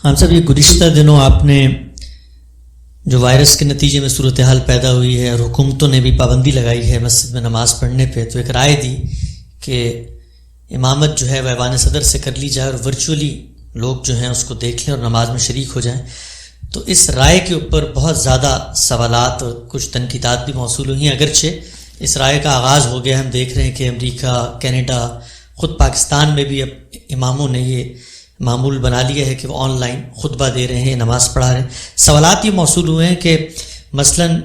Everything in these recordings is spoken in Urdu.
ہم صاحب یہ گزشتہ دنوں آپ نے جو وائرس کے نتیجے میں صورتحال پیدا ہوئی ہے اور حکومتوں نے بھی پابندی لگائی ہے مسجد میں نماز پڑھنے پہ، تو ایک رائے دی کہ امامت جو ہے وہ ایوان صدر سے کر لی جائے اور ورچولی لوگ جو ہیں اس کو دیکھ لیں اور نماز میں شریک ہو جائیں. تو اس رائے کے اوپر بہت زیادہ سوالات اور کچھ تنقیدات بھی موصول ہوئی ہیں. اگرچہ اس رائے کا آغاز ہو گیا، ہم دیکھ رہے ہیں کہ امریکہ، کینیڈا، خود پاکستان میں بھی اب اماموں نے یہ معمول بنا لیا ہے کہ وہ آن لائن خطبہ دے رہے ہیں، نماز پڑھا رہے ہیں. سوالات یہ موصول ہوئے ہیں کہ مثلاً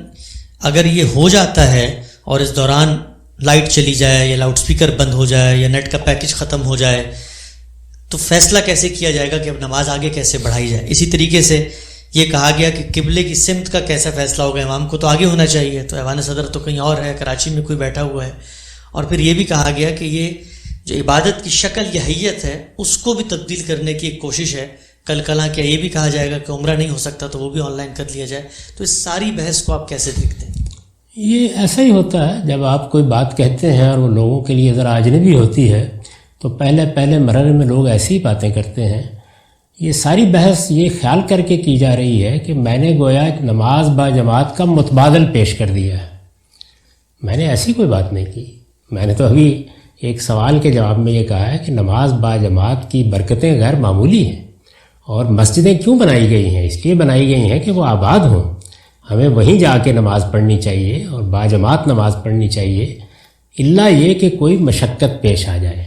اگر یہ ہو جاتا ہے اور اس دوران لائٹ چلی جائے یا لاؤڈ سپیکر بند ہو جائے یا نیٹ کا پیکج ختم ہو جائے تو فیصلہ کیسے کیا جائے گا کہ اب نماز آگے کیسے بڑھائی جائے. اسی طریقے سے یہ کہا گیا کہ قبلے کی سمت کا کیسا فیصلہ ہوگا، امام کو تو آگے ہونا چاہیے، تو ایوان صدر تو کہیں اور ہے، کراچی میں کوئی بیٹھا ہوا ہے. اور پھر یہ بھی کہا گیا کہ یہ جو عبادت کی شکل یا حیت ہے اس کو بھی تبدیل کرنے کی ایک کوشش ہے. کل کلاں کیا یہ بھی کہا جائے گا کہ عمرہ نہیں ہو سکتا تو وہ بھی آن لائن کر لیا جائے. تو اس ساری بحث کو آپ کیسے دیکھتے ہیں؟ یہ ایسا ہی ہوتا ہے، جب آپ کوئی بات کہتے ہیں اور وہ لوگوں کے لیے ذرا اجنبی ہوتی ہے تو پہلے مرحلے میں لوگ ایسی ہی باتیں کرتے ہیں. یہ ساری بحث یہ خیال کر کے کی جا رہی ہے کہ میں نے گویا نماز با جماعت کا متبادل پیش کر دیا ہے. میں نے ایسی کوئی بات نہیں کی. میں نے تو ابھی ایک سوال کے جواب میں یہ کہا ہے کہ نماز با جماعت کی برکتیں غیر معمولی ہیں، اور مسجدیں کیوں بنائی گئی ہیں؟ اس لیے بنائی گئی ہیں کہ وہ آباد ہوں. ہمیں وہیں جا کے نماز پڑھنی چاہیے اور با جماعت نماز پڑھنی چاہیے، الا یہ کہ کوئی مشقت پیش آ جائے.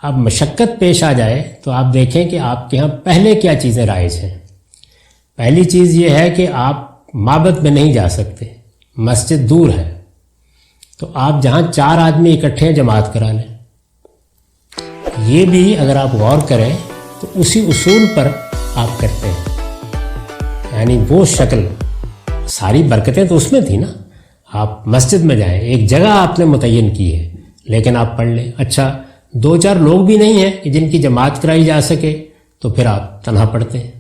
اب مشقت پیش آ جائے تو آپ دیکھیں کہ آپ کے ہاں پہلے کیا چیزیں رائج ہیں. پہلی چیز یہ ہے کہ آپ معبد میں نہیں جا سکتے، مسجد دور ہے، تو آپ جہاں 4 آدمی اکٹھے ہیں جماعت کرا لیں. یہ بھی اگر آپ غور کریں تو اسی اصول پر آپ کرتے ہیں، یعنی وہ شکل، ساری برکتیں تو اس میں تھی نا. آپ مسجد میں جائیں، ایک جگہ آپ نے متعین کی ہے لیکن آپ پڑھ لیں. اچھا 2-4 لوگ بھی نہیں ہیں کہ جن کی جماعت کرائی جا سکے تو پھر آپ تنہا پڑھتے ہیں.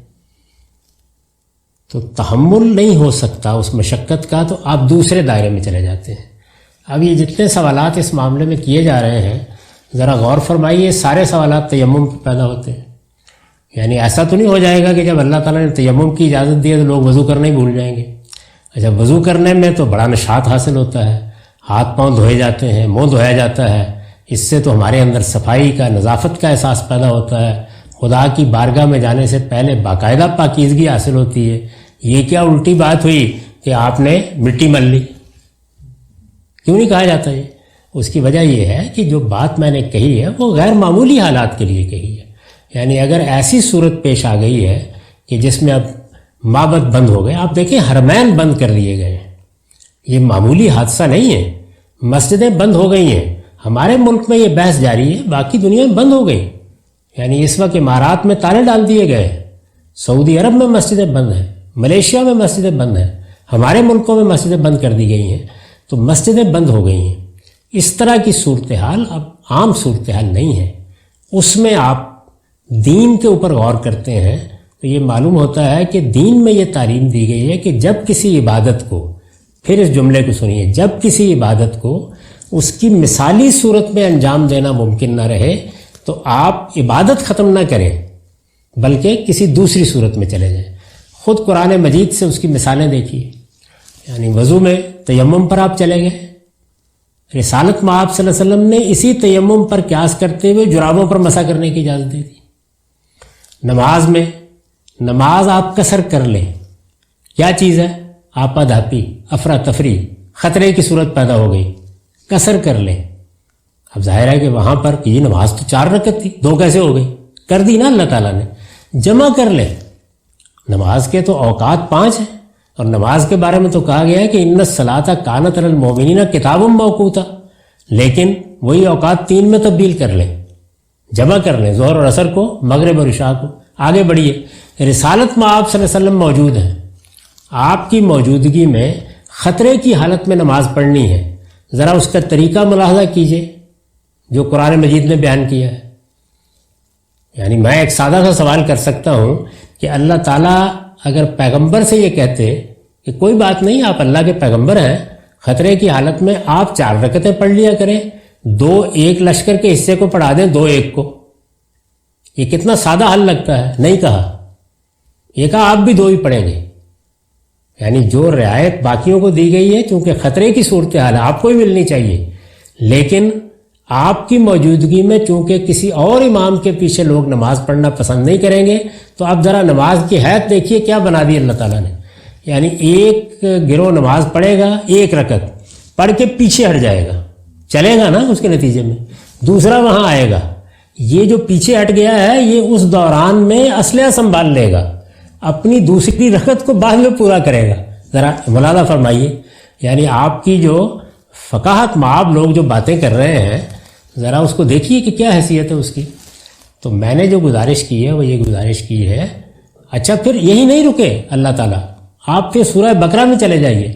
تو تحمل نہیں ہو سکتا اس مشقت کا تو آپ دوسرے دائرے میں چلے جاتے ہیں. اب یہ جتنے سوالات اس معاملے میں کیے جا رہے ہیں ذرا غور فرمائیے، سارے سوالات تیمم پہ پیدا ہوتے ہیں. یعنی ایسا تو نہیں ہو جائے گا کہ جب اللہ تعالیٰ نے تیمم کی اجازت دی ہے تو لوگ وضو کرنا ہی بھول جائیں گے. اچھا وضو کرنے میں تو بڑا نشاط حاصل ہوتا ہے، ہاتھ پاؤں دھوئے جاتے ہیں، منہ دھویا جاتا ہے، اس سے تو ہمارے اندر صفائی کا، نظافت کا احساس پیدا ہوتا ہے. خدا کی بارگاہ میں جانے سے پہلے باقاعدہ پاکیزگی حاصل ہوتی ہے. یہ کیا الٹی بات ہوئی کہ آپ نے مٹی مل لی؟ کیوں نہیں کہا جاتا یہ؟ اس کی وجہ یہ ہے کہ جو بات میں نے کہی ہے وہ غیر معمولی حالات کے لیے کہی ہے. یعنی اگر ایسی صورت پیش آ گئی ہے کہ جس میں اب معبد بند ہو گئے، آپ دیکھیں حرمین بند کر دیے گئے، یہ معمولی حادثہ نہیں ہے. مسجدیں بند ہو گئی ہیں. ہمارے ملک میں یہ بحث جاری ہے، باقی دنیا میں بند ہو گئی. یعنی اس وقت امارات میں تالے ڈال دیے گئے، سعودی عرب میں مسجدیں بند ہیں، ملیشیا میں مسجدیں بند ہیں، ہمارے ملکوں میں مسجدیں بند کر دی گئی ہیں. تو مسجدیں بند ہو گئی ہیں. اس طرح کی صورتحال اب عام صورتحال نہیں ہے. اس میں آپ دین کے اوپر غور کرتے ہیں تو یہ معلوم ہوتا ہے کہ دین میں یہ تعلیم دی گئی ہے کہ جب کسی عبادت کو، پھر اس جملے کو سنیے، جب کسی عبادت کو اس کی مثالی صورت میں انجام دینا ممکن نہ رہے تو آپ عبادت ختم نہ کریں بلکہ کسی دوسری صورت میں چلے جائیں. خود قرآن مجید سے اس کی مثالیں دیکھیے. یعنی وضو میں تیمم پر آپ چلے گئے، رسالت میں آپ صلی اللہ علیہ وسلم نے اسی تیمم پر قیاس کرتے ہوئے جرابوں پر مسح کرنے کی اجازت دے دی. نماز میں، نماز آپ قصر کر لیں، کیا چیز ہے؟ آپا دھاپی، افراتفری، خطرے کی صورت پیدا ہو گئی، قصر کر لیں. اب ظاہر ہے کہ وہاں پر یہ نماز تو 4 رکعت تھی، 2 کیسے ہو گئی؟ کر دی نا اللہ تعالیٰ نے. جمع کر لیں. نماز کے تو اوقات 5 ہیں، اور نماز کے بارے میں تو کہا گیا ہے کہ ان الصلاۃ کانت علی المؤمنین کتابا موقوتا، لیکن وہی اوقات 3 میں تبدیل کر لیں، جمع کر لیں، ظہر اور عصر کو، مغرب اور عشاء کو. آگے بڑھیے. رسالت میں آپ صلی اللہ علیہ وسلم موجود ہیں، آپ کی موجودگی میں خطرے کی حالت میں نماز پڑھنی ہے. ذرا اس کا طریقہ ملاحظہ کیجئے جو قرآن مجید نے بیان کیا ہے. یعنی میں ایک سادہ سا سوال کر سکتا ہوں کہ اللہ تعالیٰ اگر پیغمبر سے یہ کہتے کہ کوئی بات نہیں، آپ اللہ کے پیغمبر ہیں، خطرے کی حالت میں آپ 4 رکعتیں پڑھ لیا کریں، 2 ایک لشکر کے حصے کو پڑھا دیں، 2 ایک کو. یہ کتنا سادہ حل لگتا ہے. نہیں کہا. یہ کہا آپ بھی 2 ہی پڑھیں گے، یعنی جو رعایت باقیوں کو دی گئی ہے چونکہ خطرے کی صورتحال ہے آپ کو ہی ملنی چاہیے، لیکن آپ کی موجودگی میں چونکہ کسی اور امام کے پیچھے لوگ نماز پڑھنا پسند نہیں کریں گے، تو اب ذرا نماز کی حیت دیکھیے کیا بنا دی اللہ تعالیٰ نے، یعنی ایک گروہ نماز پڑھے گا 1 رکعت پڑھ کے پیچھے ہٹ جائے گا، چلے گا نا اس کے نتیجے میں، دوسرا وہاں آئے گا، یہ جو پیچھے ہٹ گیا ہے یہ اس دوران میں اسلحہ سنبھال لے گا، اپنی دوسری رکعت کو بعد میں پورا کرے گا۔ ذرا ملاحظہ فرمائیے، یعنی آپ کی جو فقاہت مآب لوگ جو باتیں کر رہے ہیں ذرا اس کو دیکھیے کہ کیا حیثیت ہے اس کی۔ تو میں نے جو گزارش کی ہے وہ یہ گزارش کی ہے، اچھا پھر یہی نہیں رکے اللہ تعالیٰ، آپ پھر سورہ بقرہ میں چلے جائیے،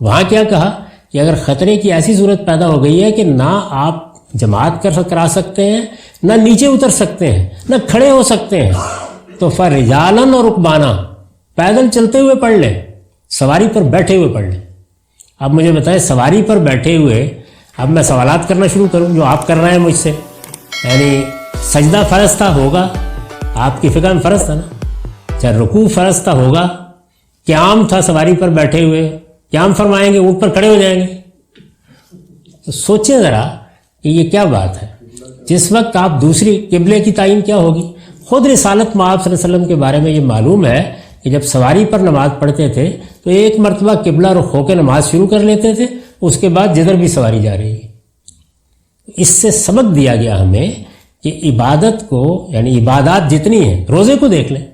وہاں کیا کہا کہ اگر خطرے کی ایسی صورت پیدا ہو گئی ہے کہ نہ آپ جماعت کرا سکتے ہیں، نہ نیچے اتر سکتے ہیں، نہ کھڑے ہو سکتے ہیں، تو فرجالن اور رکبانا، پیدل چلتے ہوئے پڑھ لیں، سواری پر بیٹھے ہوئے پڑھ لیں۔ اب مجھے بتائیں سواری پر بیٹھے ہوئے، اب میں سوالات کرنا شروع کروں جو آپ کر رہے ہیں مجھ سے، یعنی سجدہ فرض تھا ہوگا، آپ کی فقہ میں فرض تھا نا، چاہے رکوع فرض تھا ہوگا، قیام تھا سواری پر بیٹھے ہوئے، قیام فرمائیں گے اونٹ پر کھڑے ہو جائیں گے، تو سوچیں ذرا کہ یہ کیا بات ہے۔ جس وقت آپ دوسری قبلے کی تعین کیا ہوگی، خود رسالت مآب صلی اللہ علیہ وسلم کے بارے میں یہ معلوم ہے کہ جب سواری پر نماز پڑھتے تھے تو 1 مرتبہ قبلہ رخ ہو کے نماز شروع کر لیتے تھے، اس کے بعد جدھر بھی سواری جا رہی ہے۔ اس سے سبق دیا گیا ہمیں کہ عبادت کو، یعنی عبادات جتنی ہیں، روزے کو دیکھ لیں۔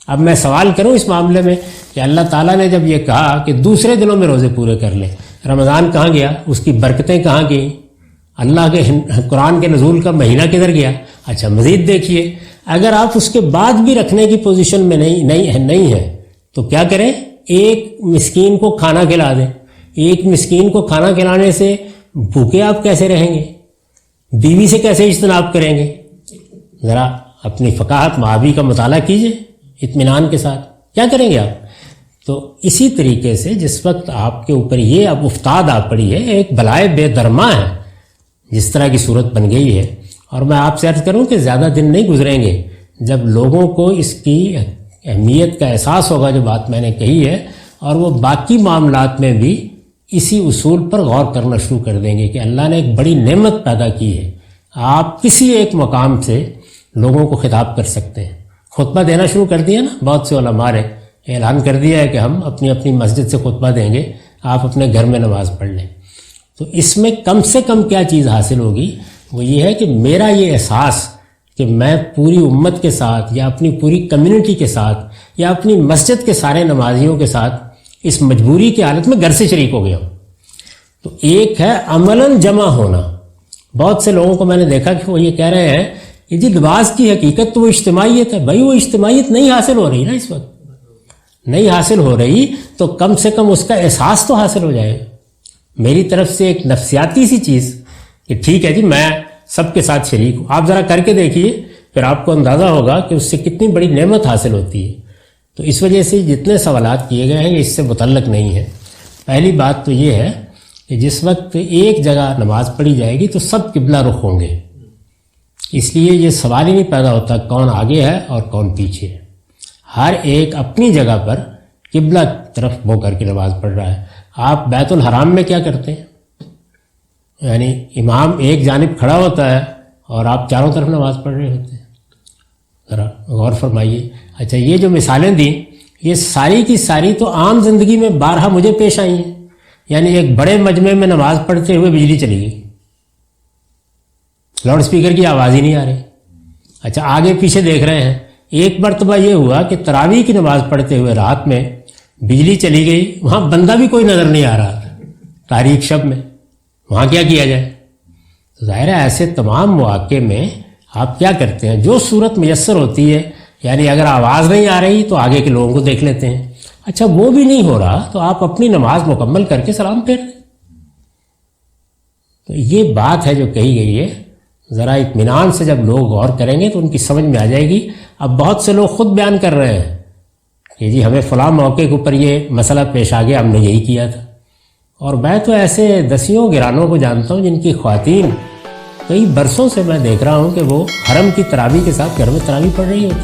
اب میں سوال کروں اس معاملے میں کہ اللہ تعالیٰ نے جب یہ کہا کہ دوسرے دنوں میں روزے پورے کر لیں، رمضان کہاں گیا، اس کی برکتیں کہاں گئیں، اللہ کے قرآن کے نزول کا مہینہ کدھر گیا؟ اچھا مزید دیکھیے، اگر آپ اس کے بعد بھی رکھنے کی پوزیشن میں نہیں ہے تو کیا کریں؟ 1 مسکین کو کھانا کھلا دیں۔ 1 مسکین کو کھانا کھلانے سے بھوکے آپ کیسے رہیں گے؟ بیوی سے کیسے اجتناب کریں گے؟ ذرا اپنی فقاہت مآبی کا مطالعہ کیجئے اطمینان کے ساتھ، کیا کریں گے آپ؟ تو اسی طریقے سے جس وقت آپ کے اوپر یہ اب افتاد آ پڑی ہے، ایک بلائے بے درما ہے، جس طرح کی صورت بن گئی ہے، اور میں آپ سے عرض کروں کہ زیادہ دن نہیں گزریں گے جب لوگوں کو اس کی اہمیت کا احساس ہوگا جو بات میں نے کہی ہے، اور وہ باقی معاملات میں بھی اسی اصول پر غور کرنا شروع کر دیں گے کہ اللہ نے ایک بڑی نعمت پیدا کی ہے، آپ کسی ایک مقام سے لوگوں کو خطاب کر سکتے ہیں۔ خطبہ دینا شروع کر دیا نا، بہت سے علماء نے اعلان کر دیا ہے کہ ہم اپنی اپنی مسجد سے خطبہ دیں گے، آپ اپنے گھر میں نماز پڑھ لیں۔ تو اس میں کم سے کم کیا چیز حاصل ہوگی، وہ یہ ہے کہ میرا یہ احساس کہ میں پوری امت کے ساتھ یا اپنی پوری کمیونٹی کے ساتھ یا اپنی مسجد کے سارے نمازیوں کے ساتھ اس مجبوری کی حالت میں گھر سے شریک ہو گیا ہوں۔ تو ایک ہے عملاً جمع ہونا۔ بہت سے لوگوں کو میں نے دیکھا کہ وہ یہ کہہ رہے ہیں کہ جی لباس کی حقیقت تو وہ اجتماعیت ہے۔ بھائی وہ اجتماعیت نہیں حاصل ہو رہی نا، اس وقت نہیں حاصل ہو رہی، تو کم سے کم اس کا احساس تو حاصل ہو جائے۔ میری طرف سے ایک نفسیاتی سی چیز کہ ٹھیک ہے جی میں سب کے ساتھ شریک ہوں، آپ ذرا کر کے دیکھیے، پھر آپ کو اندازہ ہوگا کہ اس سے کتنی بڑی نعمت حاصل ہوتی ہے۔ تو اس وجہ سے جتنے سوالات کیے گئے ہیں یہ اس سے متعلق نہیں ہے۔ پہلی بات تو یہ ہے کہ جس وقت ایک جگہ نماز پڑھی جائے گی تو سب قبلہ رخ ہوں گے، اس لیے یہ سوال ہی نہیں پیدا ہوتا کون آگے ہے اور کون پیچھے ہے، ہر ایک اپنی جگہ پر قبلہ طرف منہ کر کے نماز پڑھ رہا ہے۔ آپ بیت الحرام میں کیا کرتے ہیں؟ یعنی امام ایک جانب کھڑا ہوتا ہے اور آپ چاروں طرف نماز پڑھ رہے ہوتے ہیں، ذرا غور فرمائیے۔ اچھا یہ جو مثالیں دیں یہ ساری کی ساری تو عام زندگی میں بارہا مجھے پیش آئی ہیں، یعنی ایک بڑے مجمع میں نماز پڑھتے ہوئے بجلی چلی گئی، لاؤڈ سپیکر کی آواز ہی نہیں آ رہی۔ اچھا آگے پیچھے دیکھ رہے ہیں، ایک مرتبہ یہ ہوا کہ تراویح کی نماز پڑھتے ہوئے رات میں بجلی چلی گئی، وہاں بندہ بھی کوئی نظر نہیں آ رہا تاریک شب میں، وہاں کیا کیا جائے؟ ظاہر ہے ایسے تمام مواقع میں آپ کیا کرتے ہیں، جو صورت میسر ہوتی ہے، یعنی اگر آواز نہیں آ رہی تو آگے کے لوگوں کو دیکھ لیتے ہیں، اچھا وہ بھی نہیں ہو رہا تو آپ اپنی نماز مکمل کر کے سلام پھیر دیں۔ تو یہ بات ہے جو کہی گئی ہے، ذرا اطمینان سے جب لوگ غور کریں گے تو ان کی سمجھ میں آ جائے گی۔ اب بہت سے لوگ خود بیان کر رہے ہیں کہ جی ہمیں فلاں موقع کے اوپر یہ مسئلہ پیش آ گیا، ہم نے یہی کیا تھا، اور میں تو ایسے دسیوں گرانوں کو جانتا ہوں جن کی خواتین کئی برسوں سے میں دیکھ رہا ہوں کہ وہ حرم کی تراویح کے ساتھ گھر میں تراویح پڑھ رہی ہوتی،